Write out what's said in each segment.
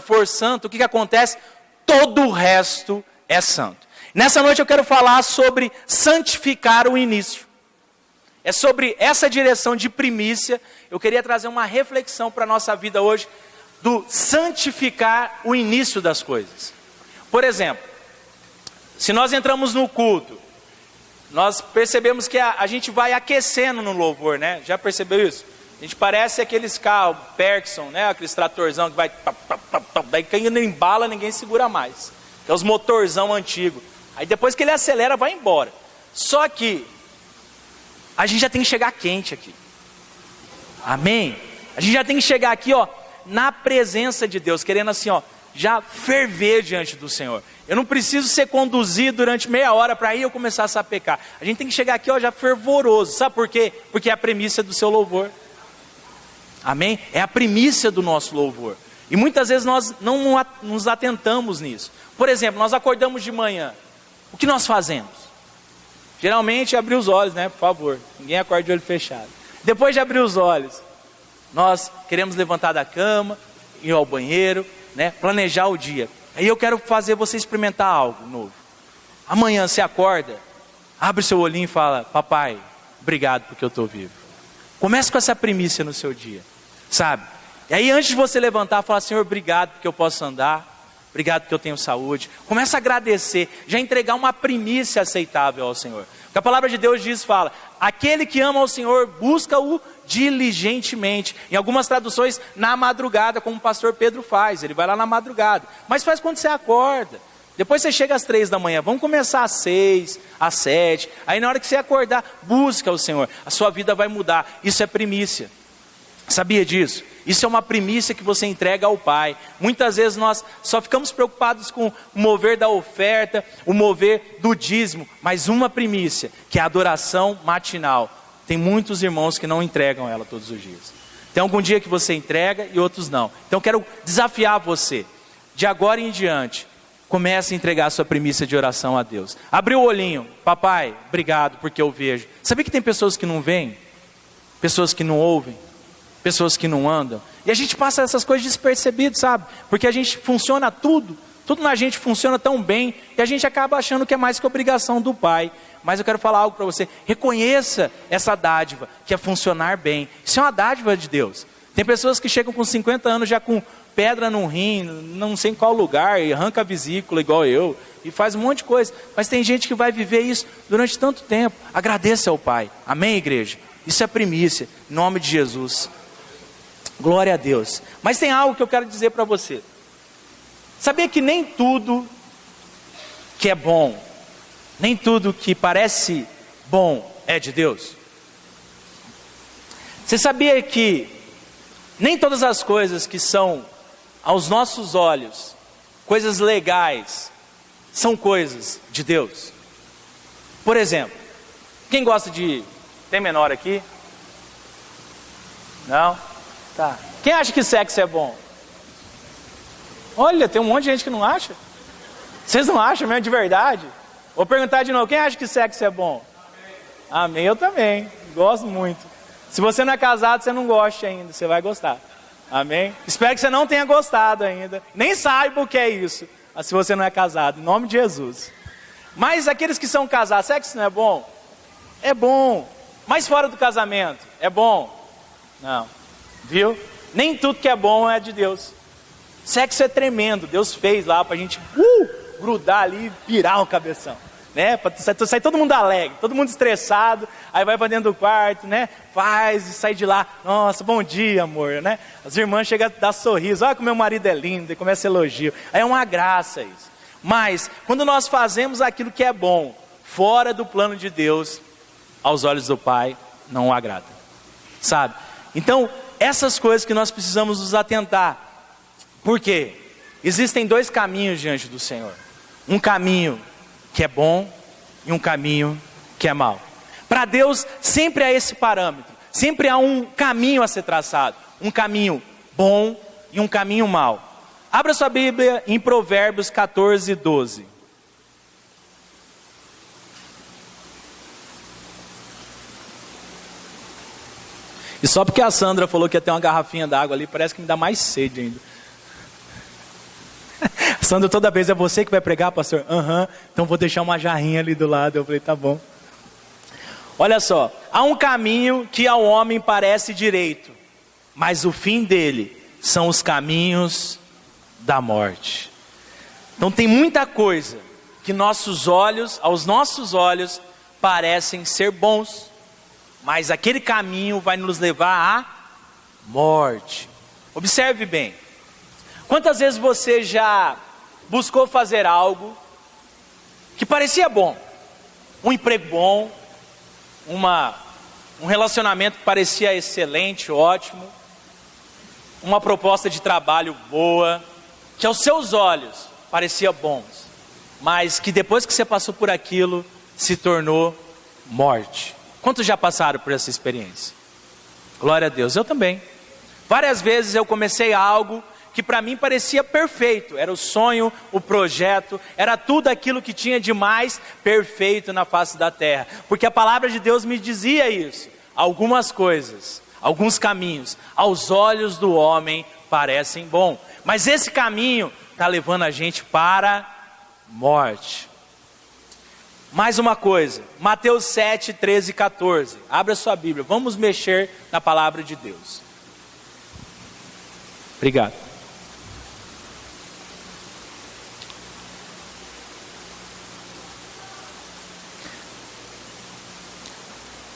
for santo, o que acontece? Todo o resto é santo. Nessa noite eu quero falar sobre santificar o início. É sobre essa direção de primícia. Eu queria trazer uma reflexão para a nossa vida hoje, do santificar o início das coisas. Por exemplo, se nós entramos no culto, nós percebemos que a gente vai aquecendo no louvor, né? Já percebeu isso? A gente parece aqueles carros, Perkson, né? Aqueles tratorzão que vai... Daí quem não embala, ninguém segura mais. É os motorzão antigos. Aí depois que ele acelera, vai embora. Só que a gente já tem que chegar quente aqui. Amém? A gente já tem que chegar aqui, ó, na presença de Deus, querendo assim, ó, já ferver diante do Senhor. Eu não preciso ser conduzido durante meia hora para aí eu começar a sapecar. A gente tem que chegar aqui, ó, já fervoroso. Sabe por quê? Porque é a primícia do seu louvor. Amém? É a primícia do nosso louvor. E muitas vezes nós não nos atentamos nisso. Por exemplo, nós acordamos de manhã. O que nós fazemos? Geralmente abrir os olhos, né? Por favor. Ninguém acorda de olho fechado. Depois de abrir os olhos, nós queremos levantar da cama, ir ao banheiro, né? Planejar o dia. Aí eu quero fazer você experimentar algo novo. Amanhã você acorda, abre o seu olhinho e fala: papai, obrigado porque eu estou vivo. Comece com essa primícia no seu dia, sabe? E aí antes de você levantar, fala: Senhor, obrigado porque eu posso andar. Obrigado porque eu tenho saúde. Começa a agradecer, já entregar uma primícia aceitável ao Senhor. Porque a palavra de Deus diz, fala: aquele que ama ao Senhor, busca-o diligentemente. Em algumas traduções, na madrugada, como o pastor Pedro faz. Ele vai lá na madrugada. Mas faz quando você acorda. Depois você chega às 3 da manhã. Vamos começar às 6, às 7. Aí na hora que você acordar, busca o Senhor. A sua vida vai mudar. Isso é primícia. Sabia disso? Isso é uma primícia que você entrega ao Pai. Muitas vezes nós só ficamos preocupados com o mover da oferta, o mover do dízimo. Mas uma primícia, que é a adoração matinal. Tem muitos irmãos que não entregam ela todos os dias. Tem algum dia que você entrega e outros não. Então eu quero desafiar você. De agora em diante, comece a entregar a sua primícia de oração a Deus. Abriu o olhinho. Papai, obrigado porque eu vejo. Sabia que tem pessoas que não veem? Pessoas que não ouvem? Pessoas que não andam, e a gente passa essas coisas despercebidas, sabe? Porque a gente funciona tudo na gente funciona tão bem, e a gente acaba achando que é mais que obrigação do Pai. Mas eu quero falar algo para você: reconheça essa dádiva, que é funcionar bem. Isso é uma dádiva de Deus. Tem pessoas que chegam com 50 anos já com pedra no rim, não sei em qual lugar, e arranca a vesícula igual eu, e faz um monte de coisa. Mas tem gente que vai viver isso durante tanto tempo. Agradeça ao Pai. Amém, igreja? Isso é primícia, em nome de Jesus. Glória a Deus. Mas tem algo que eu quero dizer para você. Sabia que nem tudo que é bom, nem tudo que parece bom é de Deus? Você sabia que nem todas as coisas que são aos nossos olhos coisas legais são coisas de Deus? Por exemplo, quem gosta de... Tem menor aqui? Não? Tá. Quem acha que sexo é bom? Olha, tem um monte de gente que não acha. Vocês não acham mesmo de verdade? Vou perguntar de novo: quem acha que sexo é bom? Amém, eu também. Gosto muito. Se você não é casado, você não gosta ainda. Você vai gostar. Amém? Espero que você não tenha gostado ainda. Nem saiba o que é isso. Se você não é casado. Em nome de Jesus. Mas aqueles que são casados, sexo não é bom? É bom. Mas fora do casamento, é bom? Não. Viu? Nem tudo que é bom é de Deus. Sexo é tremendo. Deus fez lá pra gente grudar ali e pirar o cabeção, né? Pra sair todo mundo alegre, todo mundo estressado. Aí vai pra dentro do quarto, né? Faz e sai de lá: nossa, bom dia, amor, né? As irmãs chegam a dar sorriso: olha como meu marido é lindo. E começa a elogio. Aí é uma graça isso. Mas quando nós fazemos aquilo que é bom fora do plano de Deus, aos olhos do Pai não o agrada, sabe? Então essas coisas que nós precisamos nos atentar. Por quê? Existem dois caminhos diante do Senhor. Um caminho que é bom e um caminho que é mau. Para Deus sempre há esse parâmetro. Sempre há um caminho a ser traçado. Um caminho bom e um caminho mau. Abra sua Bíblia em Provérbios 14, 12. E só porque a Sandra falou que ia ter uma garrafinha d'água ali, parece que me dá mais sede ainda. Sandro, toda vez é você que vai pregar, pastor? Aham, então vou deixar uma jarrinha ali do lado. Eu falei, tá bom. Olha só, há um caminho que ao homem parece direito, mas o fim dele são os caminhos da morte. Então tem muita coisa que aos nossos olhos, parecem ser bons, mas aquele caminho vai nos levar à morte. Observe bem, quantas vezes você já buscou fazer algo que parecia bom, um emprego bom, um relacionamento que parecia excelente, ótimo, uma proposta de trabalho boa, que aos seus olhos parecia bons, mas que depois que você passou por aquilo, se tornou morte. Quantos já passaram por essa experiência? Glória a Deus, eu também. Várias vezes eu comecei algo que para mim parecia perfeito, era o sonho, o projeto, era tudo aquilo que tinha de mais perfeito na face da terra, porque a palavra de Deus me dizia isso. Algumas coisas, alguns caminhos, aos olhos do homem parecem bom, mas esse caminho está levando a gente para a morte. Mais uma coisa, Mateus 7, 13 e 14, abra sua Bíblia, vamos mexer na palavra de Deus. Obrigado.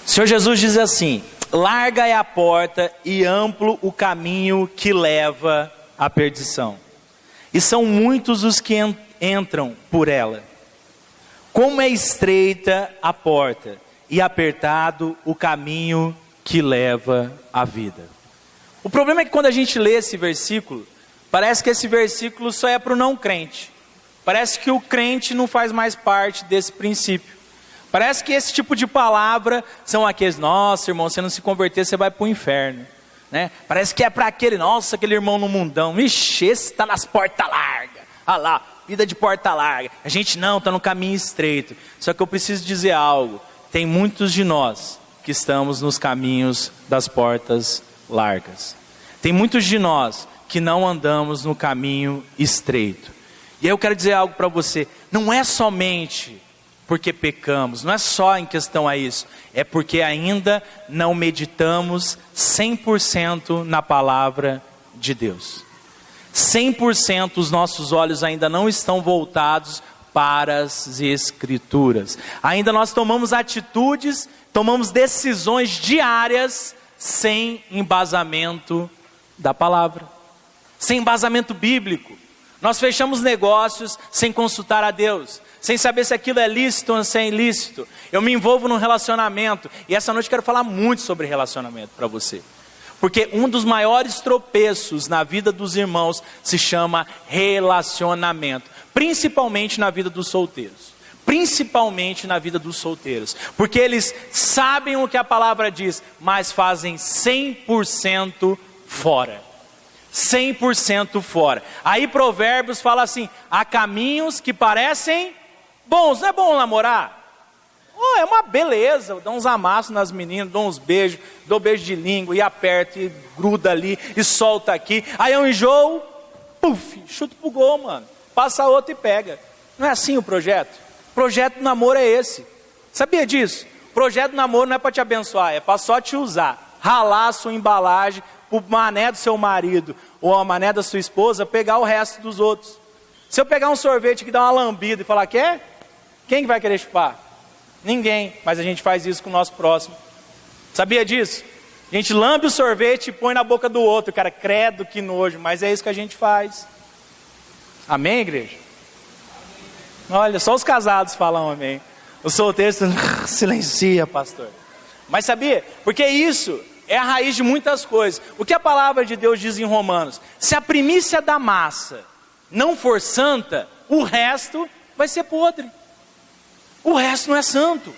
O Senhor Jesus diz assim: larga é a porta e amplo o caminho que leva à perdição, e são muitos os que entram por ela. Como é estreita a porta e apertado o caminho que leva à vida. O problema é que quando a gente lê esse versículo, parece que esse versículo só é para o não crente. Parece que o crente não faz mais parte desse princípio. Parece que esse tipo de palavra são aqueles, nossa irmão, se você não se converter você vai para o inferno, né? Parece que é para aquele, nossa, aquele irmão no mundão, ixi, esse está nas portas largas, olha lá, vida de porta larga. A gente não, está no caminho estreito. Só que eu preciso dizer algo, tem muitos de nós que estamos nos caminhos das portas largas. Tem muitos de nós que não andamos no caminho estreito. E aí eu quero dizer algo para você, não é somente porque pecamos, não é só em questão a isso, é porque ainda não meditamos 100% na palavra de Deus. 100% os nossos olhos ainda não estão voltados para as Escrituras. Ainda nós tomamos atitudes, tomamos decisões diárias sem embasamento da palavra, sem embasamento bíblico. Nós fechamos negócios sem consultar a Deus, sem saber se aquilo é lícito ou se é ilícito. Eu me envolvo num relacionamento, e essa noite eu quero falar muito sobre relacionamento para você. Porque um dos maiores tropeços na vida dos irmãos se chama relacionamento. Principalmente na vida dos solteiros. Principalmente na vida dos solteiros. Porque eles sabem o que a palavra diz, mas fazem 100% fora. 100% fora. Aí Provérbios fala assim, há caminhos que parecem bons. Não é bom namorar? Oh, é uma beleza, dá uns amassos nas meninas, dou uns beijos, dou beijo de língua, e aperta, e gruda ali, e solta aqui, aí eu enjoo, puf, chuto pro gol, mano, passa outro e pega. Não é assim o projeto? O projeto do namoro é esse, sabia disso? O projeto do namoro não é para te abençoar, é para só te usar, ralar a sua embalagem, o mané do seu marido, ou a mané da sua esposa, pegar o resto dos outros. Se eu pegar um sorvete que dá uma lambida e falar, quer? Quem que vai querer chupar? Ninguém, mas a gente faz isso com o nosso próximo. Sabia disso? A gente lambe o sorvete e põe na boca do outro. Cara, credo, que nojo, mas é isso que a gente faz. Amém, igreja? Olha, só os casados falam amém. Os solteiros, silencia, pastor. Mas sabia? Porque isso é a raiz de muitas coisas. O que a palavra de Deus diz em Romanos? Se a primícia da massa não for santa, o resto vai ser podre. O resto não é santo.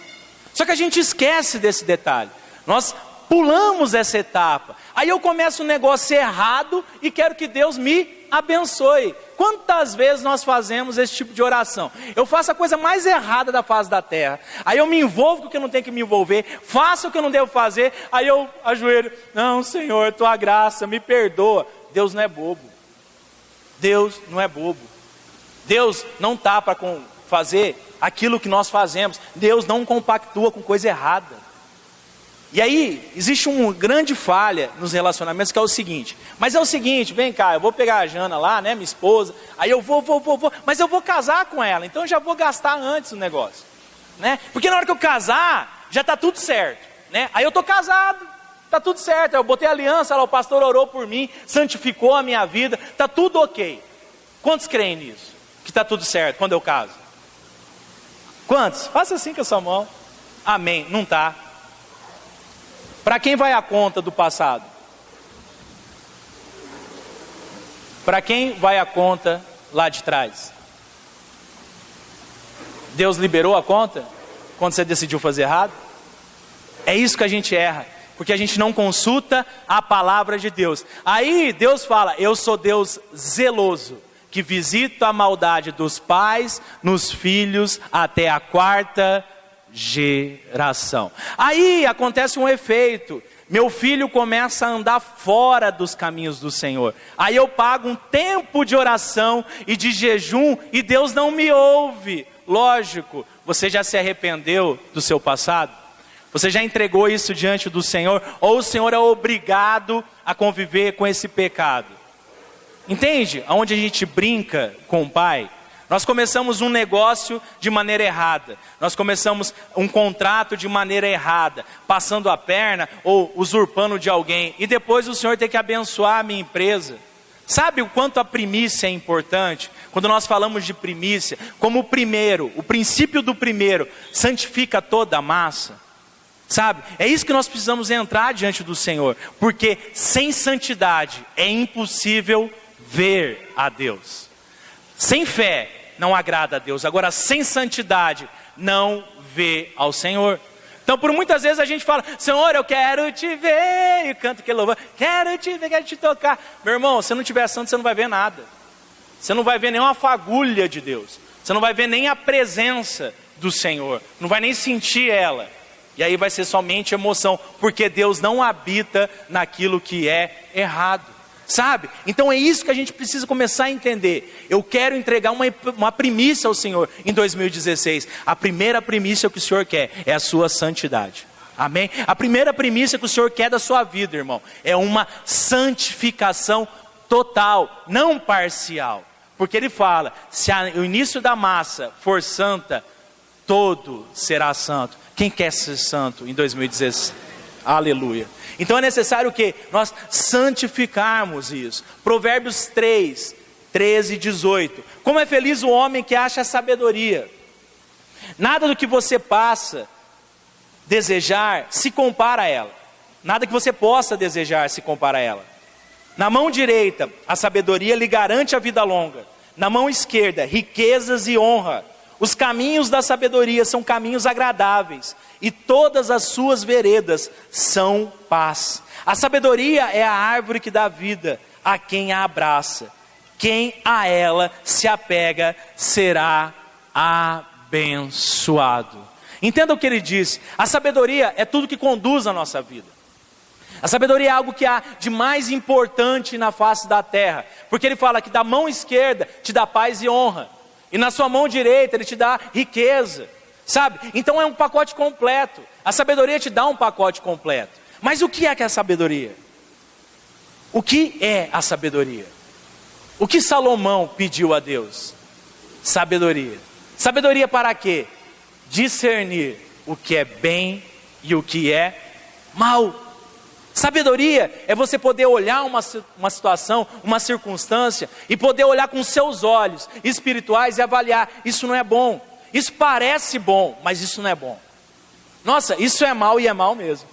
Só que a gente esquece desse detalhe. Nós pulamos essa etapa. Aí eu começo um negócio errado e quero que Deus me abençoe. Quantas vezes nós fazemos esse tipo de oração? Eu faço a coisa mais errada da face da terra. Aí eu me envolvo com o que eu não tenho que me envolver. Faço o que eu não devo fazer. Aí eu ajoelho. Não, Senhor, tua graça, me perdoa. Deus não é bobo. Deus não é bobo. Deus não está para fazer aquilo que nós fazemos. Deus não compactua com coisa errada. E aí, existe uma grande falha nos relacionamentos, que é o seguinte. Mas é o seguinte, vem cá, eu vou pegar a Jana lá, né, minha esposa. Aí eu vou, mas eu vou casar com ela. Então eu já vou gastar antes o negócio, né? Porque na hora que eu casar, já está tudo certo, né? Aí eu estou casado, está tudo certo. Eu botei a aliança lá, o pastor orou por mim, santificou a minha vida, está tudo ok. Quantos creem nisso? Que está tudo certo quando eu caso? Quantos? Faça assim com a sua mão. Amém. Não está. Para quem vai a conta do passado? Para quem vai a conta lá de trás? Deus liberou a conta quando você decidiu fazer errado? É isso que a gente erra, porque a gente não consulta a palavra de Deus. Aí Deus fala: eu sou Deus zeloso, que visita a maldade dos pais nos filhos até a 4ª geração. Aí acontece um efeito. Meu filho começa a andar fora dos caminhos do Senhor. Aí eu pago um tempo de oração e de jejum e Deus não me ouve. Lógico, você já se arrependeu do seu passado? Você já entregou isso diante do Senhor? Ou o Senhor é obrigado a conviver com esse pecado? Entende? Onde a gente brinca com o pai. Nós começamos um negócio de maneira errada. Nós começamos um contrato de maneira errada, passando a perna ou usurpando de alguém. E depois o Senhor tem que abençoar a minha empresa. Sabe o quanto a primícia é importante? Quando nós falamos de primícia, como o princípio do primeiro santifica toda a massa. Sabe? É isso que nós precisamos entrar diante do Senhor. Porque sem santidade é impossível ver a Deus. Sem fé não agrada a Deus. Agora, sem santidade não vê ao Senhor. Então, por muitas vezes a gente fala: Senhor, eu quero te ver. E canto que louvor, quero te ver, quero te tocar. Meu irmão, se não tiver santo, você não vai ver nada. Você não vai ver nenhuma fagulha de Deus. Você não vai ver nem a presença do Senhor. Não vai nem sentir ela. E aí vai ser somente emoção. Porque Deus não habita naquilo que é errado. Sabe? Então é isso que a gente precisa começar a entender. Eu quero entregar uma primícia ao Senhor em 2016. A primeira primícia que o Senhor quer é a sua santidade. Amém? A primeira primícia que o Senhor quer da sua vida, irmão, é uma santificação total, não parcial. Porque Ele fala: se o início da massa for santa, todo será santo. Quem quer ser santo em 2016? Aleluia. Então é necessário que nós santificarmos isso. Provérbios 3, 13 e 18. Como é feliz o homem que acha sabedoria. Nada do que você passa desejar se compara a ela. Nada que você possa desejar se compara a ela. Na mão direita, a sabedoria lhe garante a vida longa. Na mão esquerda, riquezas e honra. Os caminhos da sabedoria são caminhos agradáveis, e todas as suas veredas são paz. A sabedoria é a árvore que dá vida a quem a abraça. Quem a ela se apega será abençoado. Entenda o que ele diz: a sabedoria é tudo que conduz a nossa vida. A sabedoria é algo que há de mais importante na face da terra, porque ele fala que da mão esquerda te dá paz e honra, e na sua mão direita Ele te dá riqueza, sabe? Então é um pacote completo. A sabedoria te dá um pacote completo. Mas o que é a sabedoria? O que é a sabedoria? O que Salomão pediu a Deus? Sabedoria. Sabedoria para quê? Discernir o que é bem e o que é mal. Sabedoria é você poder olhar uma situação, uma circunstância, e poder olhar com seus olhos espirituais e avaliar: isso não é bom, isso parece bom, mas isso não é bom. Nossa, isso é mal, e é mal mesmo.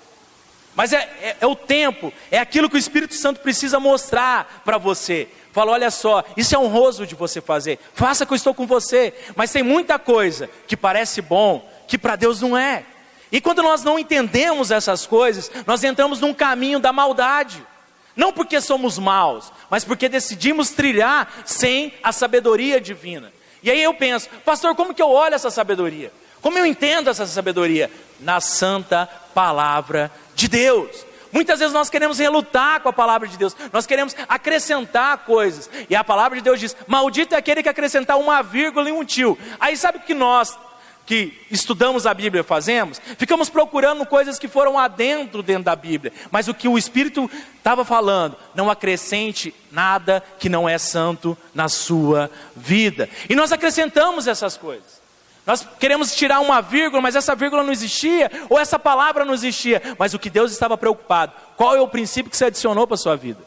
Mas é o tempo, é aquilo que o Espírito Santo precisa mostrar para você. Fala: olha só, isso é honroso de você fazer, faça que eu estou com você. Mas tem muita coisa que parece bom, que para Deus não é. E quando nós não entendemos essas coisas, nós entramos num caminho da maldade. Não porque somos maus, mas porque decidimos trilhar sem a sabedoria divina. E aí eu penso: pastor, como que eu olho essa sabedoria? Como eu entendo essa sabedoria? Na santa palavra de Deus. Muitas vezes nós queremos relutar com a palavra de Deus, nós queremos acrescentar coisas, e a palavra de Deus diz, maldito é aquele que acrescentar uma vírgula e um tio. Aí sabe o que nós, que estudamos a Bíblia, fazemos? Ficamos procurando coisas que foram dentro da Bíblia, mas o que o Espírito estava falando, não acrescente nada que não é santo na sua vida. E nós acrescentamos essas coisas. Nós queremos tirar uma vírgula, mas essa vírgula não existia, ou essa palavra não existia. Mas o que Deus estava preocupado, qual é o princípio que você adicionou para a sua vida?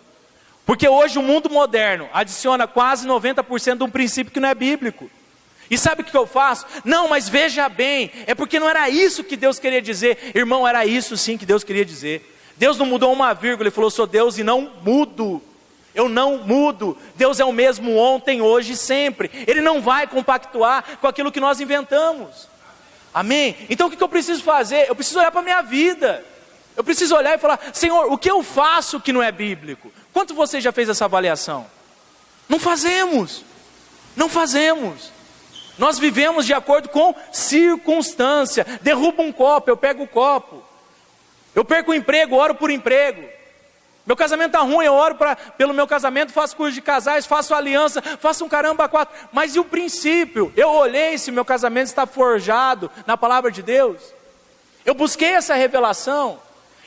Porque hoje o mundo moderno adiciona quase 90% de um princípio que não é bíblico. E sabe o que eu faço? Não, mas veja bem, é porque não era isso que Deus queria dizer. Irmão, era isso sim que Deus queria dizer. Deus não mudou uma vírgula, Ele falou, sou Deus e não mudo. Eu não mudo. Deus é o mesmo ontem, hoje e sempre. Ele não vai compactuar com aquilo que nós inventamos. Amém? Então o que eu preciso fazer? Eu preciso olhar para a minha vida. Eu preciso olhar e falar, Senhor, o que eu faço que não é bíblico? Quanto você já fez essa avaliação? Não fazemos. Não fazemos. Nós vivemos de acordo com circunstância. Derruba um copo, eu pego o copo. Eu perco o emprego, oro por emprego. Meu casamento está ruim, eu oro pelo meu casamento, faço curso de casais, faço aliança, faço um caramba 4. Mas e o princípio? Eu olhei se meu casamento está forjado na palavra de Deus. Eu busquei essa revelação.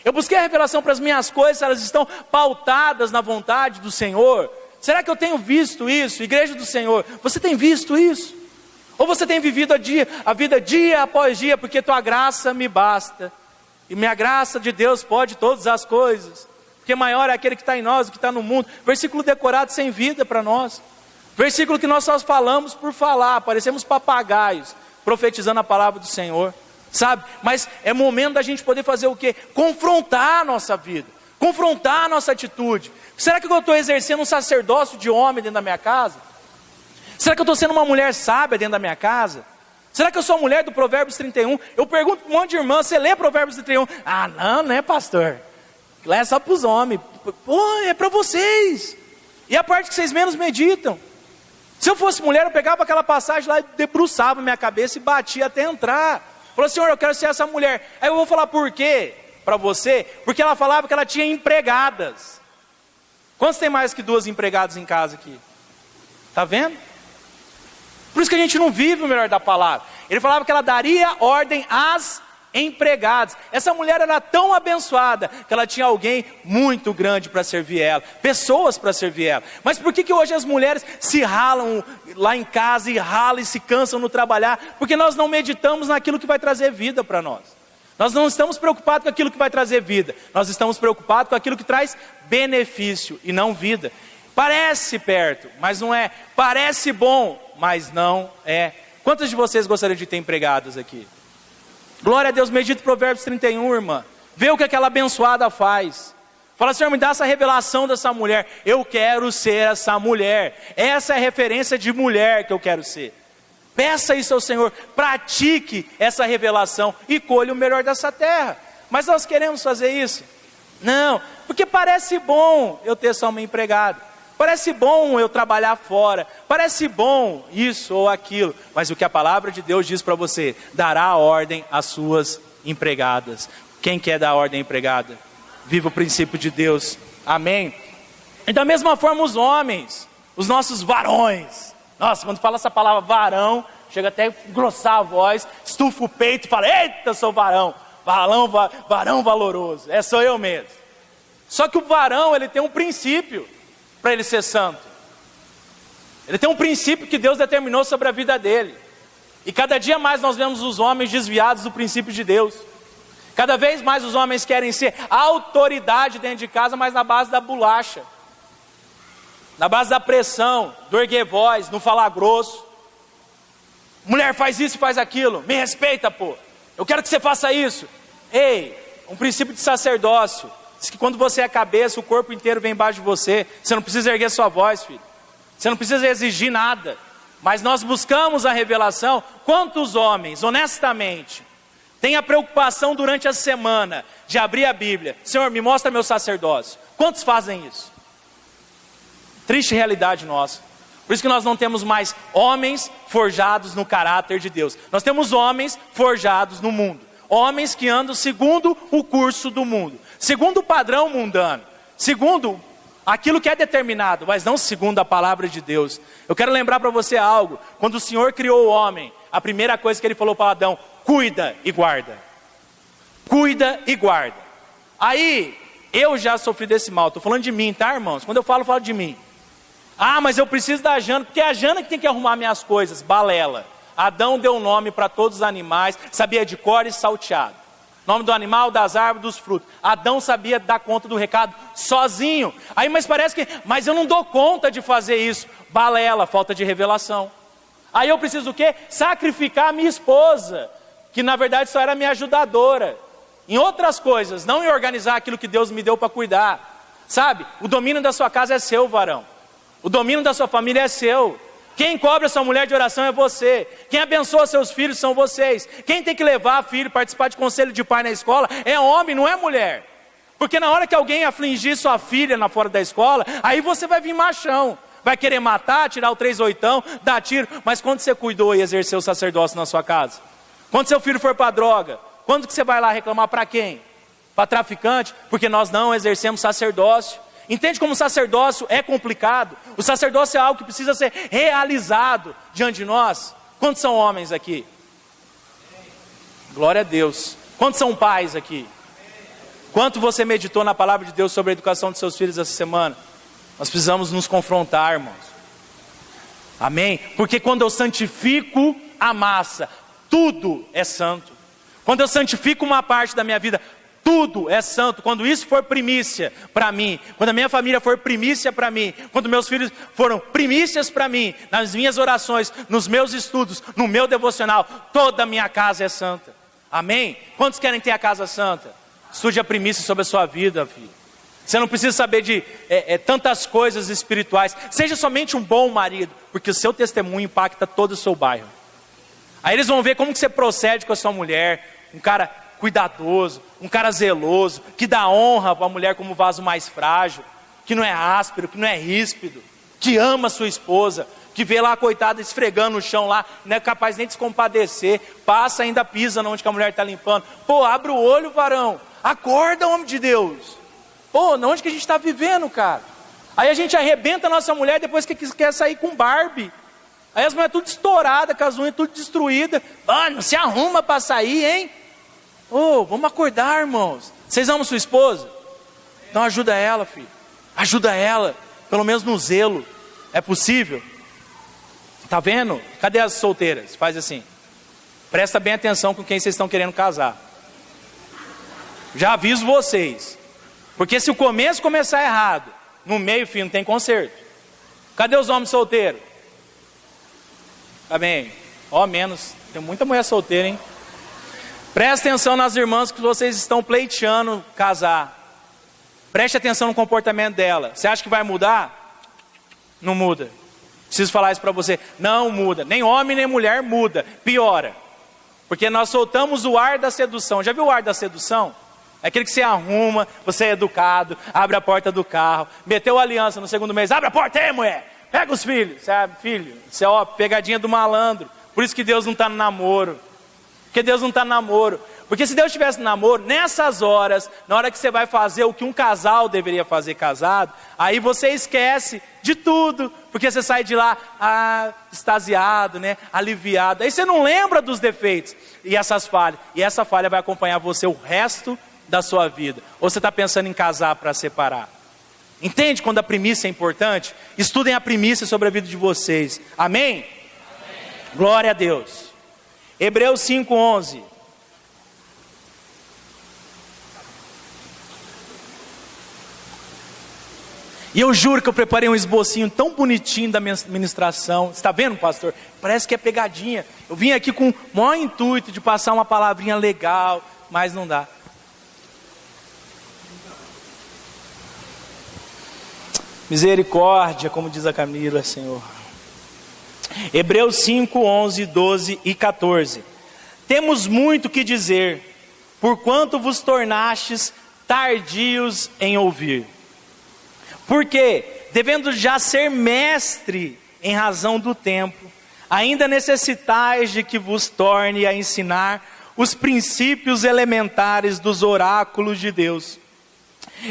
Eu busquei a revelação para as minhas coisas, elas estão pautadas na vontade do Senhor. Será que eu tenho visto isso? Igreja do Senhor, você tem visto isso? Ou você tem vivido a vida dia após dia, porque tua graça me basta. E minha graça de Deus pode todas as coisas. Porque maior é aquele que está em nós do que está no mundo. Versículo decorado sem vida para nós. Versículo que nós só falamos por falar. Parecemos papagaios, profetizando a palavra do Senhor. Sabe? Mas é momento da gente poder fazer o quê? Confrontar a nossa vida. Confrontar a nossa atitude. Será que eu estou exercendo um sacerdócio de homem dentro da minha casa? Será que eu estou sendo uma mulher sábia dentro da minha casa? Será que eu sou a mulher do Provérbios 31? Eu pergunto para um monte de irmã, você lê Provérbios 31? Ah, não, né, pastor? Lá é só para os homens. Pô, é para vocês. E a parte que vocês menos meditam. Se eu fosse mulher, eu pegava aquela passagem lá e debruçava minha cabeça e batia até entrar. Falou, Senhor, eu quero ser essa mulher. Aí eu vou falar por quê para você? Porque ela falava que ela tinha empregadas. Quantos tem mais que 2 empregadas em casa aqui? Está vendo? Por isso que a gente não vive o melhor da palavra. Ele falava que ela daria ordem às empregados. Essa mulher era tão abençoada que ela tinha alguém muito grande para servir ela, pessoas para servir ela. Mas por que hoje as mulheres se ralam lá em casa e ralam e se cansam no trabalhar? Porque nós não meditamos naquilo que vai trazer vida para nós. Nós não estamos preocupados com aquilo que vai trazer vida, nós estamos preocupados com aquilo que traz benefício e não vida. Parece perto, mas não é. Parece bom, mas não é. Quantos de vocês gostariam de ter empregados aqui? Glória a Deus, medita Provérbios 31, irmã. Vê o que aquela abençoada faz. Fala, Senhor, me dá essa revelação dessa mulher. Eu quero ser essa mulher. Essa é a referência de mulher que eu quero ser. Peça isso ao Senhor. Pratique essa revelação e colhe o melhor dessa terra. Mas nós queremos fazer isso? Não, porque parece bom eu ter só uma empregada. Parece bom eu trabalhar fora, parece bom isso ou aquilo, mas o que a palavra de Deus diz para você, dará ordem às suas empregadas. Quem quer dar ordem à empregada? Viva o princípio de Deus, amém? E da mesma forma os homens, os nossos varões. Nossa, quando fala essa palavra varão, chega até a engrossar a voz, estufa o peito e fala, eita, sou varão, varão valoroso, sou eu mesmo. Só que o varão, ele tem um princípio para ele ser santo. Ele tem um princípio que Deus determinou sobre a vida dele. E cada dia mais nós vemos os homens desviados do princípio de Deus. Cada vez mais os homens querem ser autoridade dentro de casa, mas na base da bolacha, na base da pressão, do erguer voz, no falar grosso. Mulher faz isso e faz aquilo, me respeita, pô, eu quero que você faça isso. Ei, um princípio de sacerdócio diz que quando você é cabeça, o corpo inteiro vem embaixo de você. Você não precisa erguer sua voz, filho. Você não precisa exigir nada. Mas nós buscamos a revelação. Quantos homens, honestamente, têm a preocupação durante a semana de abrir a Bíblia? Senhor, me mostra meu sacerdócio. Quantos fazem isso? Triste realidade nossa. Por isso que nós não temos mais homens forjados no caráter de Deus. Nós temos homens forjados no mundo. Homens que andam segundo o curso do mundo, segundo o padrão mundano, segundo aquilo que é determinado, mas não segundo a palavra de Deus. Eu quero lembrar para você algo. Quando o Senhor criou o homem, a primeira coisa que Ele falou para Adão: cuida e guarda. Cuida e guarda. Aí, eu já sofri desse mal. Estou falando de mim, tá, irmãos? Quando eu falo de mim. Ah, mas eu preciso da Jana, porque é a Jana que tem que arrumar minhas coisas. Balela. Adão deu nome para todos os animais, sabia de cor e salteado. Nome do animal, das árvores, dos frutos. Adão sabia dar conta do recado sozinho. Aí, mas parece que, mas eu não dou conta de fazer isso. Balela, falta de revelação. Aí eu preciso o quê? Sacrificar a minha esposa, que na verdade só era minha ajudadora. Em outras coisas, não em organizar aquilo que Deus me deu para cuidar. Sabe? O domínio da sua casa é seu, varão. O domínio da sua família é seu. Quem cobra sua mulher de oração é você. Quem abençoa seus filhos são vocês. Quem tem que levar filho, participar de conselho de pai na escola é homem, não é mulher. Porque na hora que alguém afligir sua filha na fora da escola, aí você vai vir machão. Vai querer matar, tirar o 38, dar tiro. Mas quando você cuidou e exerceu o sacerdócio na sua casa? Quando seu filho for para droga? Quando que você vai lá reclamar para quem? Para traficante? Porque nós não exercemos sacerdócio. Entende como o sacerdócio é complicado? O sacerdócio é algo que precisa ser realizado diante de nós. Quantos são homens aqui? Glória a Deus. Quantos são pais aqui? Quanto você meditou na palavra de Deus sobre a educação de seus filhos essa semana? Nós precisamos nos confrontar, irmãos. Amém? Porque quando eu santifico a massa, tudo é santo. Quando eu santifico uma parte da minha vida, tudo é santo. Quando isso for primícia para mim, quando a minha família for primícia para mim, quando meus filhos foram primícias para mim, nas minhas orações, nos meus estudos, no meu devocional, toda a minha casa é santa. Amém? Quantos querem ter a casa santa? Estude a primícia sobre a sua vida, filho. Você não precisa saber de tantas coisas espirituais. Seja somente um bom marido, porque o seu testemunho impacta todo o seu bairro. Aí eles vão ver como que você procede com a sua mulher, um cara cuidadoso, um cara zeloso, que dá honra para a mulher como vaso mais frágil, que não é áspero, que não é ríspido, que ama a sua esposa, que vê lá a coitada esfregando no chão lá, não é capaz nem de se compadecer, passa ainda pisa onde que a mulher está limpando. Pô, abre o olho, varão, acorda, homem de Deus. Pô, onde que a gente está vivendo, cara? Aí a gente arrebenta a nossa mulher depois que quer sair com Barbie. Aí as mulheres tudo estouradas, com as unhas tudo destruídas. Mano, se arruma para sair, hein? Ô, vamos acordar, irmãos. Vocês amam sua esposa? Então ajuda ela, filho. Ajuda ela, pelo menos no zelo. É possível? Tá vendo? Cadê as solteiras? Faz assim. Presta bem atenção com quem vocês estão querendo casar. Já aviso vocês. Porque se o começo começar errado, no meio, filho, não tem conserto. Cadê os homens solteiros? Tá bem? Ó, menos. Tem muita mulher solteira, hein? Preste atenção nas irmãs que vocês estão pleiteando casar. Preste atenção no comportamento dela. Você acha que vai mudar? Não muda. Preciso falar isso para você. Não muda. Nem homem nem mulher muda. Piora. Porque nós soltamos o ar da sedução. Já viu o ar da sedução? É aquele que você arruma, você é educado, abre a porta do carro, meteu a aliança no segundo mês, abre a porta aí, mulher, pega os filhos. Você é filho, isso é pegadinha do malandro. Por isso que Deus não está no namoro. Porque Deus não está no namoro. Porque se Deus estivesse no namoro, nessas horas, na hora que você vai fazer o que um casal deveria fazer casado, aí você esquece de tudo, porque você sai de lá extasiado, né? Aliviado. Aí você não lembra dos defeitos e essas falhas. E essa falha vai acompanhar você o resto da sua vida. Ou você está pensando em casar para separar? Entende quando a primícia é importante? Estudem a primícia sobre a vida de vocês. Amém? Amém. Glória a Deus. Hebreus 5:11. E eu juro que eu preparei um esbocinho tão bonitinho da minha ministração. Está vendo, pastor? Parece que é pegadinha. Eu vim aqui com o maior intuito de passar uma palavrinha legal, mas não dá. Misericórdia, como diz a Camila, Senhor. Hebreus 5, 11, 12 e 14. Temos muito que dizer, porquanto vos tornastes tardios em ouvir. Porque, devendo já ser mestre em razão do tempo, ainda necessitais de que vos torne a ensinar os princípios elementares dos oráculos de Deus.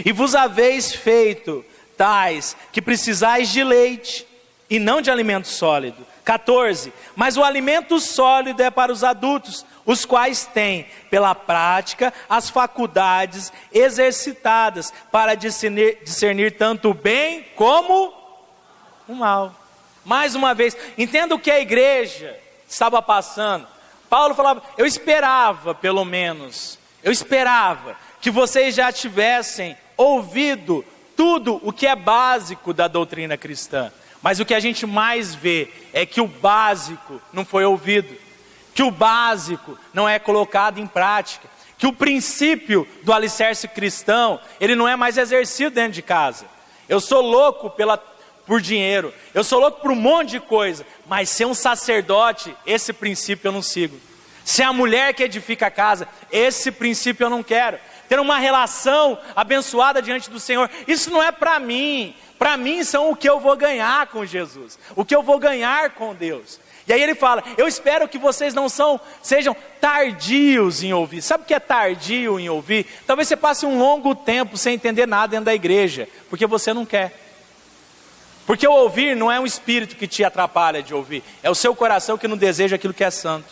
E vos haveis feito tais que precisais de leite e não de alimento sólido. 14. Mas o alimento sólido é para os adultos, os quais têm, pela prática, as faculdades exercitadas para discernir tanto o bem como o mal. Mais uma vez, entenda o que a igreja estava passando. Paulo falava, eu esperava que vocês já tivessem ouvido tudo o que é básico da doutrina cristã. Mas o que a gente mais vê é que o básico não foi ouvido, que o básico não é colocado em prática, que o princípio do alicerce cristão, ele não é mais exercido dentro de casa. Eu sou louco por dinheiro, eu sou louco por um monte de coisa, mas ser um sacerdote, esse princípio eu não sigo. Ser a mulher que edifica a casa, esse princípio eu não quero. Ter uma relação abençoada diante do Senhor, isso não é para mim. Para mim são o que eu vou ganhar com Jesus, o que eu vou ganhar com Deus. E aí ele fala, eu espero que vocês não sejam tardios em ouvir. Sabe o que é tardio em ouvir? Talvez você passe um longo tempo sem entender nada dentro da igreja, porque você não quer. Porque o ouvir não é um espírito que te atrapalha de ouvir, é o seu coração que não deseja aquilo que é santo.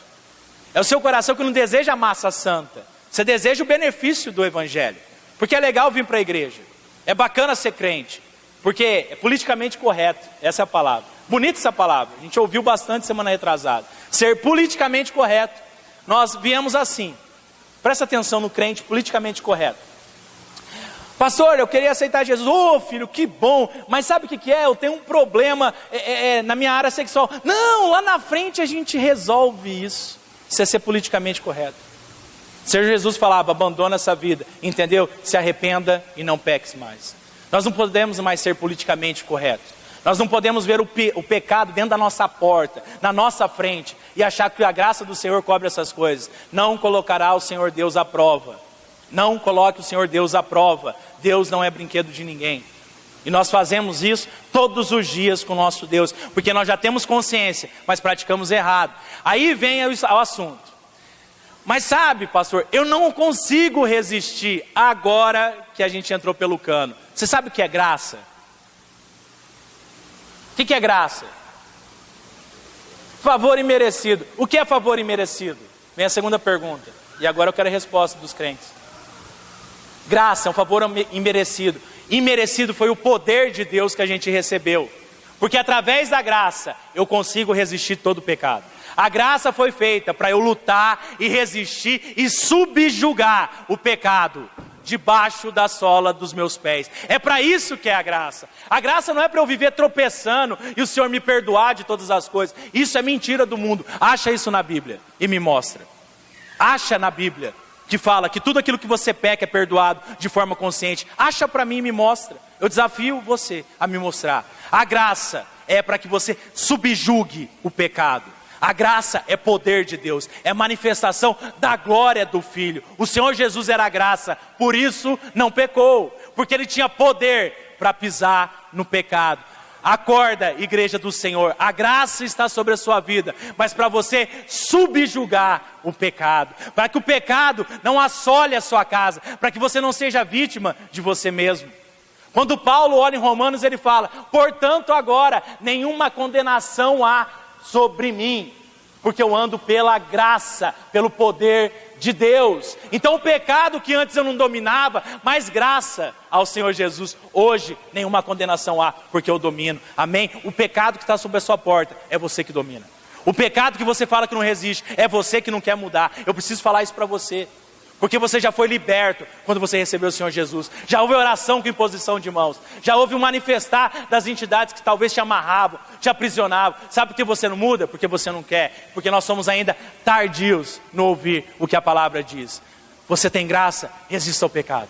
É o seu coração que não deseja a massa santa. Você deseja o benefício do evangelho, porque é legal vir para a igreja, é bacana ser crente, porque é politicamente correto, essa é a palavra. Bonita essa palavra, a gente ouviu bastante semana retrasada. Ser politicamente correto, nós viemos assim. Presta atenção no crente politicamente correto. Pastor, eu queria aceitar Jesus. Ô filho, que bom, mas sabe o que é? Eu tenho um problema na minha área sexual. Não, lá na frente a gente resolve isso. Isso é ser politicamente correto. Senhor Jesus falava, abandona essa vida, entendeu? Se arrependa e não peques mais. Nós não podemos mais ser politicamente corretos. Nós não podemos ver o pecado dentro da nossa porta, na nossa frente, e achar que a graça do Senhor cobre essas coisas. Não colocará o Senhor Deus à prova. Não coloque o Senhor Deus à prova. Deus não é brinquedo de ninguém. E nós fazemos isso todos os dias com o nosso Deus, porque nós já temos consciência, mas praticamos errado. Aí vem o assunto. Mas sabe, pastor, eu não consigo resistir agora que a gente entrou pelo cano. Você sabe o que é graça? O que é graça? Favor imerecido. O que é favor imerecido? Vem a segunda pergunta. E agora eu quero a resposta dos crentes. Graça é um favor imerecido. Imerecido foi o poder de Deus que a gente recebeu. Porque através da graça eu consigo resistir todo o pecado. A graça foi feita para eu lutar e resistir e subjugar o pecado debaixo da sola dos meus pés. É para isso que é a graça. A graça não é para eu viver tropeçando e o Senhor me perdoar de todas as coisas. Isso é mentira do mundo. Acha isso na Bíblia e me mostra. Acha na Bíblia que fala que tudo aquilo que você peca é perdoado de forma consciente. Acha para mim e me mostra. Eu desafio você a me mostrar. A graça é para que você subjugue o pecado. A graça é poder de Deus, é manifestação da glória do Filho. O Senhor Jesus era a graça, por isso não pecou, porque Ele tinha poder para pisar no pecado. Acorda, igreja do Senhor, a graça está sobre a sua vida, mas para você subjugar o pecado, para que o pecado não assole a sua casa, para que você não seja vítima de você mesmo. Quando Paulo olha em Romanos, ele fala, portanto agora, nenhuma condenação há sobre mim, porque eu ando pela graça, pelo poder de Deus. Então o pecado que antes eu não dominava, mas graça ao Senhor Jesus, hoje nenhuma condenação há, porque eu domino, amém? O pecado que está sobre a sua porta, é você que domina. O pecado que você fala que não resiste, é você que não quer mudar. Eu preciso falar isso para você, porque você já foi liberto quando você recebeu o Senhor Jesus. Já houve oração com imposição de mãos. Já houve um manifestar das entidades que talvez te amarravam, te aprisionavam. Sabe por que você não muda? Porque você não quer. Porque nós somos ainda tardios no ouvir o que a palavra diz. Você tem graça? Resista ao pecado.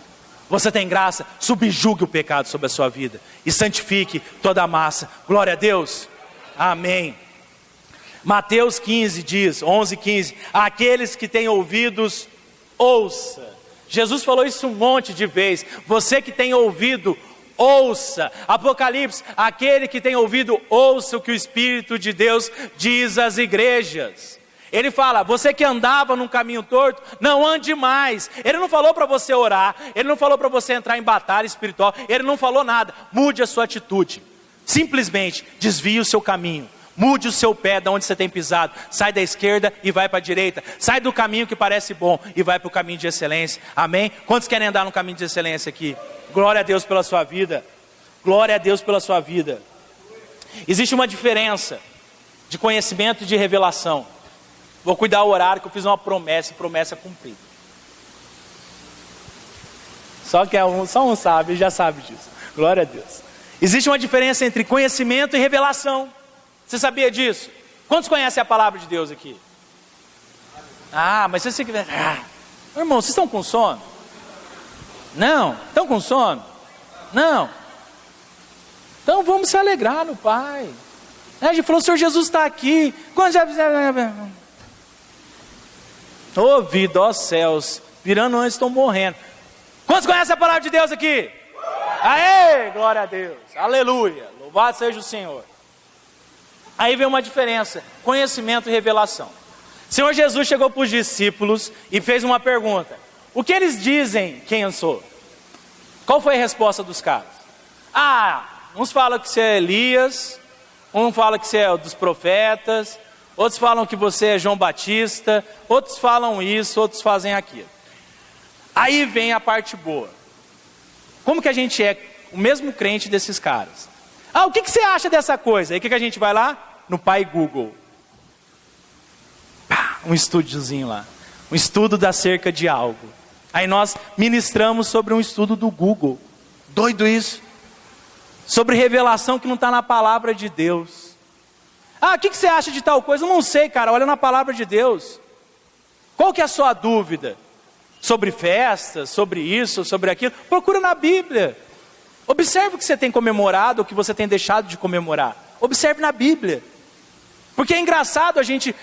Você tem graça? Subjugue o pecado sobre a sua vida. E santifique toda a massa. Glória a Deus. Amém. Mateus 15 diz, 11:15. Aqueles que têm ouvidos, ouça. Jesus falou isso um monte de vezes. Você que tem ouvido, ouça. Apocalipse, aquele que tem ouvido, ouça o que o Espírito de Deus diz às igrejas. Ele fala, você que andava num caminho torto, não ande mais. Ele não falou para você orar, ele não falou para você entrar em batalha espiritual, ele não falou nada. Mude a sua atitude, simplesmente desvie o seu caminho. Mude o seu pé de onde você tem pisado. Sai da esquerda e vai para a direita. Sai do caminho que parece bom e vai para o caminho de excelência. Amém? Quantos querem andar no caminho de excelência aqui? Glória a Deus pela sua vida. Glória a Deus pela sua vida. Existe uma diferença de conhecimento e de revelação. Vou cuidar o horário que eu fiz uma promessa e promessa cumprida. Só um sabe, já sabe disso. Glória a Deus. Existe uma diferença entre conhecimento e revelação. Você sabia disso? Quantos conhecem a palavra de Deus aqui? Mas se você quiser... irmão, vocês estão com sono? Não? Estão com sono? Não? Então vamos se alegrar no Pai. A gente falou, o Senhor Jesus está aqui. Quando já... Ô vida, ó céus, virando antes estão morrendo. Quantos conhecem a palavra de Deus aqui? Aê, glória a Deus, aleluia, louvado seja o Senhor. Aí vem uma diferença, conhecimento e revelação. O Senhor Jesus chegou para os discípulos e fez uma pergunta. O que eles dizem quem eu sou? Qual foi a resposta dos caras? Uns falam que você é Elias, uns falam que você é dos profetas, outros falam que você é João Batista, outros falam isso, outros fazem aquilo. Aí vem a parte boa. Como que a gente é o mesmo crente desses caras? O que você acha dessa coisa? Aí o que a gente vai lá? No Pai Google. Um estúdiozinho lá. Um estudo acerca de algo. Aí nós ministramos sobre um estudo do Google. Doido isso. Sobre revelação que não está na palavra de Deus. O que você acha de tal coisa? Eu não sei, cara, olha na palavra de Deus. Qual que é a sua dúvida? Sobre festas, sobre isso, sobre aquilo? Procura na Bíblia. Observe o que você tem comemorado, o que você tem deixado de comemorar. Observe na Bíblia. Porque é engraçado a gente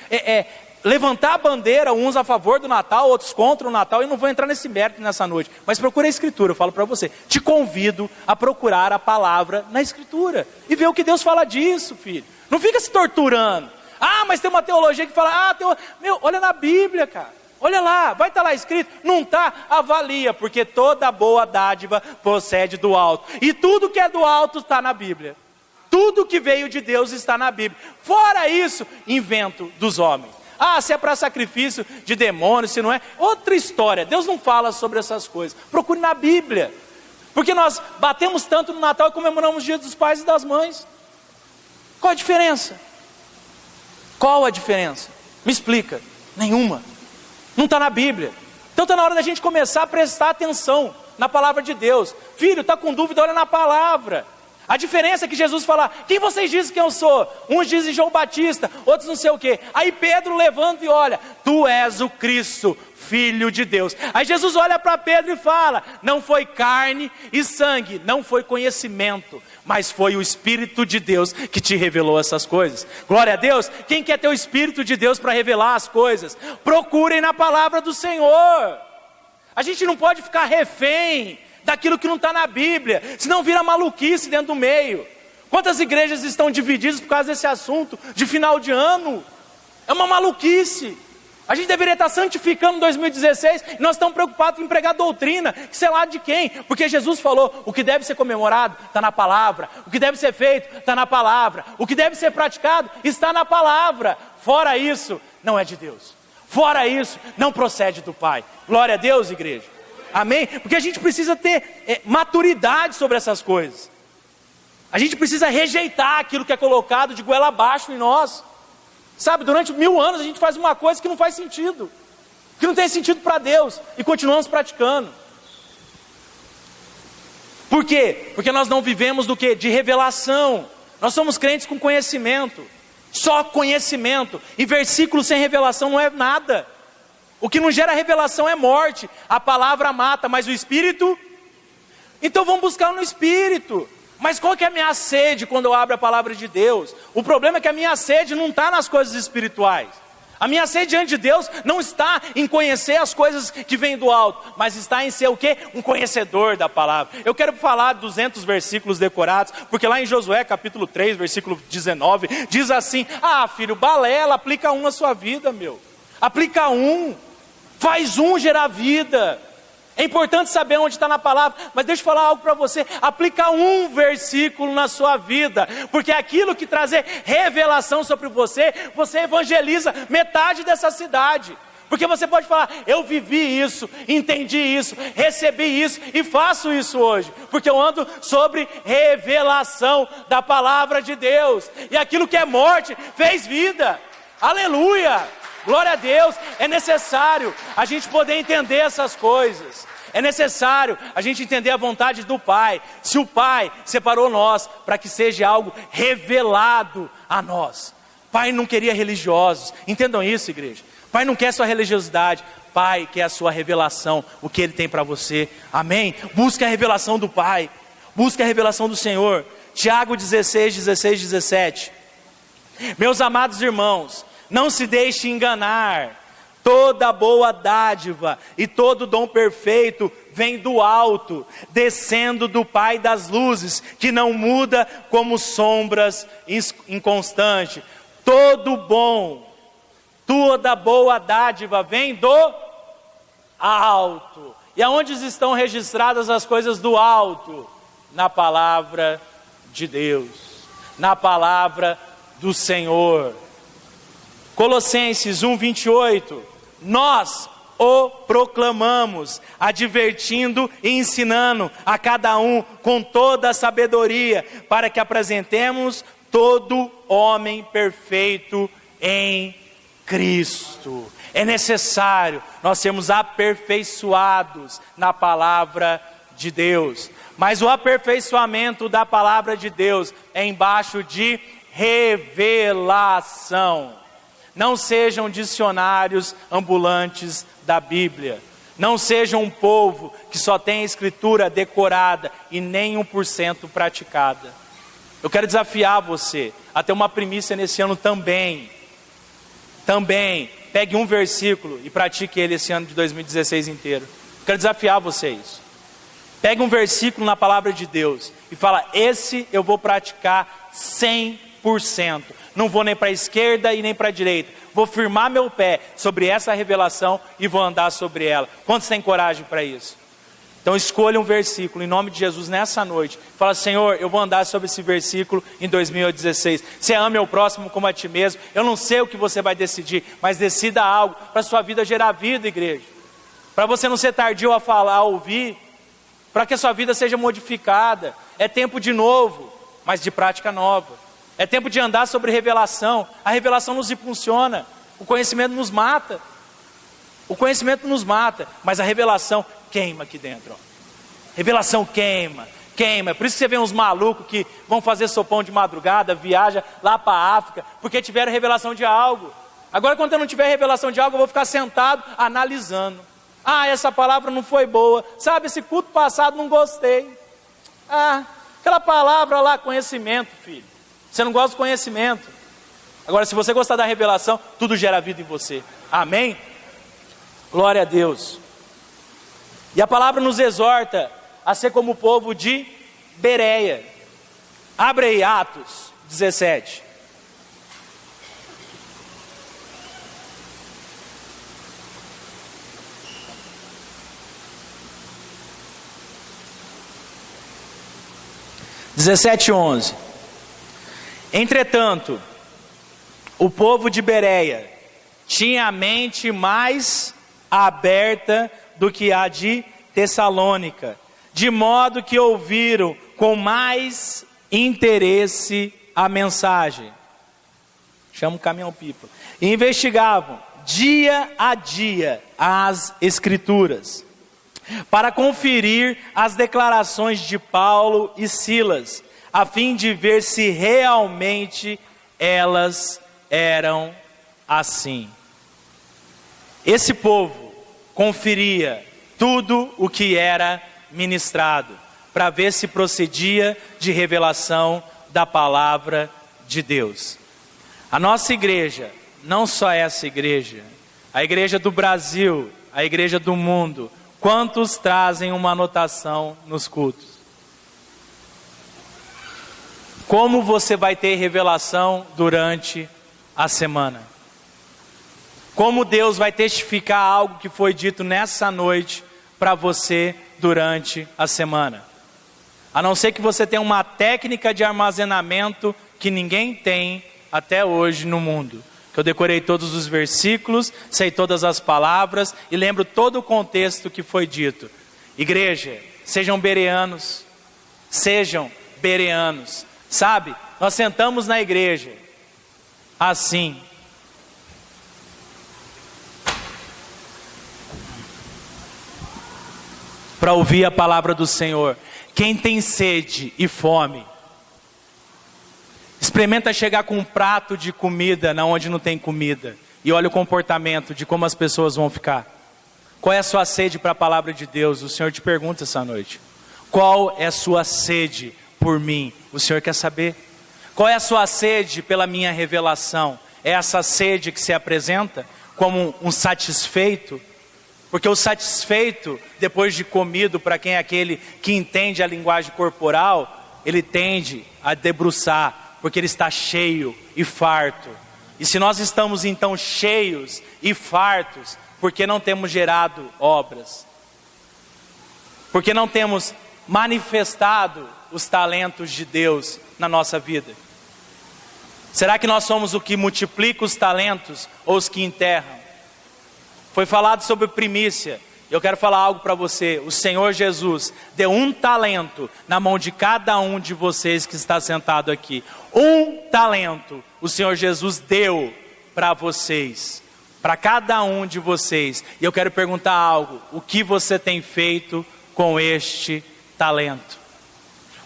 levantar a bandeira, uns a favor do Natal, outros contra o Natal. Eu não vou entrar nesse mérito nessa noite. Mas procura a Escritura, eu falo para você. Te convido a procurar a palavra na Escritura. E ver o que Deus fala disso, filho. Não fica se torturando. Mas tem uma teologia que fala, olha na Bíblia, cara. Olha lá, vai estar lá escrito, não está, avalia, porque toda boa dádiva procede do alto. E tudo que é do alto está na Bíblia. Tudo que veio de Deus está na Bíblia. Fora isso, invento dos homens. Se é para sacrifício de demônios, se não é, outra história. Deus não fala sobre essas coisas. Procure na Bíblia. Porque nós batemos tanto no Natal e comemoramos os dias dos pais e das mães. Qual a diferença? Qual a diferença? Me explica. Nenhuma. Não está na Bíblia. Então está na hora da gente começar a prestar atenção na palavra de Deus. Filho, está com dúvida, olha na palavra. A diferença é que Jesus fala, quem vocês dizem que eu sou? Uns dizem João Batista, outros não sei o quê. Aí Pedro levanta e olha, tu és o Cristo, Filho de Deus. Aí Jesus olha para Pedro e fala, não foi carne e sangue, não foi conhecimento, mas foi o Espírito de Deus que te revelou essas coisas. Glória a Deus. Quem quer ter o Espírito de Deus para revelar as coisas? Procurem na palavra do Senhor. A gente não pode ficar refém daquilo que não está na Bíblia, senão vira maluquice dentro do meio. Quantas igrejas estão divididas por causa desse assunto de final de ano? É uma maluquice. A gente deveria estar santificando 2016 e nós estamos preocupados em pregar doutrina, sei lá de quem, porque Jesus falou, o que deve ser comemorado está na palavra, o que deve ser feito está na palavra, o que deve ser praticado está na palavra. Fora isso, não é de Deus. Fora isso, não procede do Pai. Glória a Deus, igreja. Amém? Porque a gente precisa ter maturidade sobre essas coisas. A gente precisa rejeitar aquilo que é colocado de goela abaixo em nós. Sabe, durante 1000 anos a gente faz uma coisa que não faz sentido, que não tem sentido para Deus, e continuamos praticando. Por quê? Porque nós não vivemos do quê? De revelação. Nós somos crentes com conhecimento. Só conhecimento. E versículo sem revelação não é nada. O que não gera revelação é morte. A palavra mata, mas o Espírito... Então vamos buscar no Espírito. Mas qual que é a minha sede quando eu abro a palavra de Deus? O problema é que a minha sede não está nas coisas espirituais. A minha sede diante de Deus não está em conhecer as coisas que vêm do alto, mas está em ser o quê? Um conhecedor da palavra. Eu quero falar 200 versículos decorados, porque lá em Josué capítulo 3, versículo 19, diz assim: ah, filho, balela, aplica um na sua vida, meu. Aplica um, faz um gerar vida. É importante saber onde está na palavra, mas deixa eu falar algo para você. Aplica um versículo na sua vida, porque aquilo que trazer revelação sobre você, você evangeliza metade dessa cidade. Porque você pode falar: eu vivi isso, entendi isso, recebi isso e faço isso hoje, porque eu ando sobre revelação da palavra de Deus. E aquilo que é morte fez vida. Aleluia! Glória a Deus. É necessário a gente poder entender essas coisas. É necessário a gente entender a vontade do Pai. Se o Pai separou nós para que seja algo revelado a nós. Pai não queria religiosos. Entendam isso, igreja. Pai não quer sua religiosidade. Pai quer a sua revelação, o que Ele tem para você. Amém? Busca a revelação do Pai. Busca a revelação do Senhor. Tiago 16, 16, 17. Meus amados irmãos, não se deixe enganar, toda boa dádiva e todo dom perfeito vem do alto, descendo do Pai das luzes, que não muda como sombras inconstantes. Todo bom, toda boa dádiva vem do alto. E aonde estão registradas as coisas do alto? Na palavra de Deus, na palavra do Senhor. Colossenses 1, 28, nós o proclamamos, advertindo e ensinando a cada um com toda a sabedoria, para que apresentemos todo homem perfeito em Cristo. É necessário nós sermos aperfeiçoados na palavra de Deus, mas o aperfeiçoamento da palavra de Deus é embaixo de revelação. Não sejam dicionários ambulantes da Bíblia. Não sejam um povo que só tem a escritura decorada e nem 1% praticada. Eu quero desafiar você a ter uma primícia nesse ano também. Pegue um versículo e pratique ele esse ano de 2016 inteiro. Eu quero desafiar você a isso. Pegue um versículo na palavra de Deus e fala: esse eu vou praticar 100%. Não vou nem para a esquerda e nem para a direita. Vou firmar meu pé sobre essa revelação e vou andar sobre ela. Quantos têm coragem para isso? Então escolha um versículo em nome de Jesus nessa noite. Fala: Senhor, eu vou andar sobre esse versículo em 2016. Você ama o próximo como a ti mesmo. Eu não sei o que você vai decidir, mas decida algo para a sua vida gerar vida, igreja. Para você não ser tardio a falar, a ouvir. Para que a sua vida seja modificada. É tempo de novo, mas de prática nova. É tempo de andar sobre revelação. A revelação nos impulsiona. O conhecimento nos mata. O conhecimento nos mata, mas a revelação queima aqui dentro. Ó. Revelação queima. É por isso que você vê uns malucos que vão fazer sopão de madrugada, viaja lá para a África, porque tiveram revelação de algo. Agora, quando eu não tiver revelação de algo, eu vou ficar sentado analisando. Ah, essa palavra não foi boa. Sabe, esse culto passado não gostei. Ah, aquela palavra lá, conhecimento, filho. Você não gosta do conhecimento. Agora, se você gostar da revelação, tudo gera vida em você. Amém? Glória a Deus. E a palavra nos exorta a ser como o povo de Bereia. Abre aí Atos 17. (17:11) Entretanto, o povo de Bereia tinha a mente mais aberta do que a de Tessalônica, de modo que ouviram com mais interesse a mensagem. Chama o caminhão-pipa. E investigavam dia a dia as Escrituras, para conferir as declarações de Paulo e Silas, a fim de ver se realmente elas eram assim. Esse povo conferia tudo o que era ministrado, para ver se procedia de revelação da palavra de Deus. A nossa igreja não só essa igreja, a igreja do Brasil, a igreja do mundo, quantos trazem uma anotação nos cultos? Como você vai ter revelação durante a semana? Como Deus vai testificar algo que foi dito nessa noite para você durante a semana? A não ser que você tenha uma técnica de armazenamento que ninguém tem até hoje no mundo. Que eu decorei todos os versículos, sei todas as palavras e lembro todo o contexto que foi dito. Igreja, sejam bereanos, sabe? Nós sentamos na igreja, assim, para ouvir a palavra do Senhor. Quem tem sede e fome, experimenta chegar com um prato de comida na onde não tem comida e olha o comportamento de como as pessoas vão ficar. Qual é a sua sede para a palavra de Deus? O Senhor te pergunta essa noite. Qual é a sua sede por mim? O Senhor quer saber. Qual é a sua sede pela minha revelação? É essa sede que se apresenta como um satisfeito? Porque o satisfeito, depois de comido, para quem é aquele que entende a linguagem corporal, ele tende a debruçar, porque ele está cheio e farto. E se nós estamos então cheios e fartos, por que não temos gerado obras? Por que não temos manifestado os talentos de Deus na nossa vida? Será que nós somos o que multiplica os talentos ou os que enterram? Foi falado sobre primícia. Eu quero falar algo para você. O Senhor Jesus deu um talento na mão de cada um de vocês que está sentado aqui. Um talento o Senhor Jesus deu para vocês, para cada um de vocês. E eu quero perguntar algo. O que você tem feito com este talento?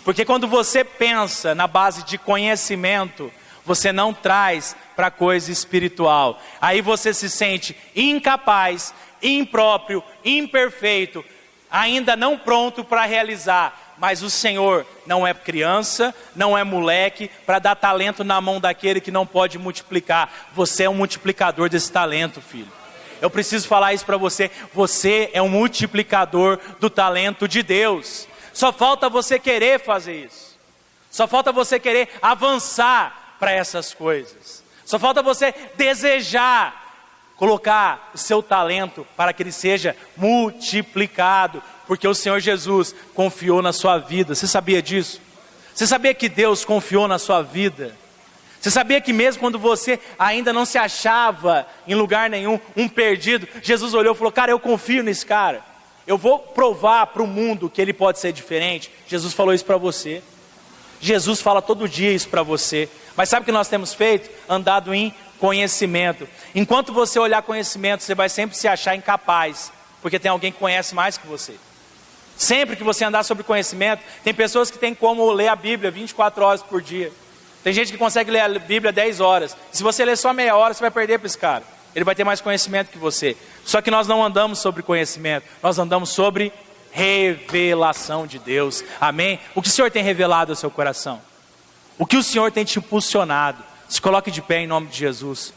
Porque quando você pensa na base de conhecimento, você não traz para a coisa espiritual. Aí você se sente incapaz, impróprio, imperfeito, ainda não pronto para realizar. Mas o Senhor não é criança, não é moleque, para dar talento na mão daquele que não pode multiplicar. Você é um multiplicador desse talento, filho. Eu preciso falar isso para você. Você é um multiplicador do talento de Deus. Só falta você querer fazer isso. Só falta você querer avançar para essas coisas. Só falta você desejar colocar o seu talento para que ele seja multiplicado, porque o Senhor Jesus confiou na sua vida. Você sabia disso? Você sabia que Deus confiou na sua vida? Você sabia que mesmo quando você ainda não se achava em lugar nenhum, um perdido, Jesus olhou e falou: cara, eu confio nesse cara, eu vou provar para o mundo que ele pode ser diferente. Jesus falou isso para você. Jesus fala todo dia isso para você. Mas sabe o que nós temos feito? Andado em conhecimento. Enquanto você olhar conhecimento, você vai sempre se achar incapaz, porque tem alguém que conhece mais que você. Sempre que você andar sobre conhecimento, tem pessoas que têm como ler a Bíblia 24 horas por dia. Tem gente que consegue ler a Bíblia 10 horas. Se você ler só meia hora, você vai perder para esse cara. Ele vai ter mais conhecimento que você. Só que nós não andamos sobre conhecimento, nós andamos sobre revelação de Deus. Amém? O que o Senhor tem revelado ao seu coração? O que o Senhor tem te impulsionado? Se coloque de pé em nome de Jesus.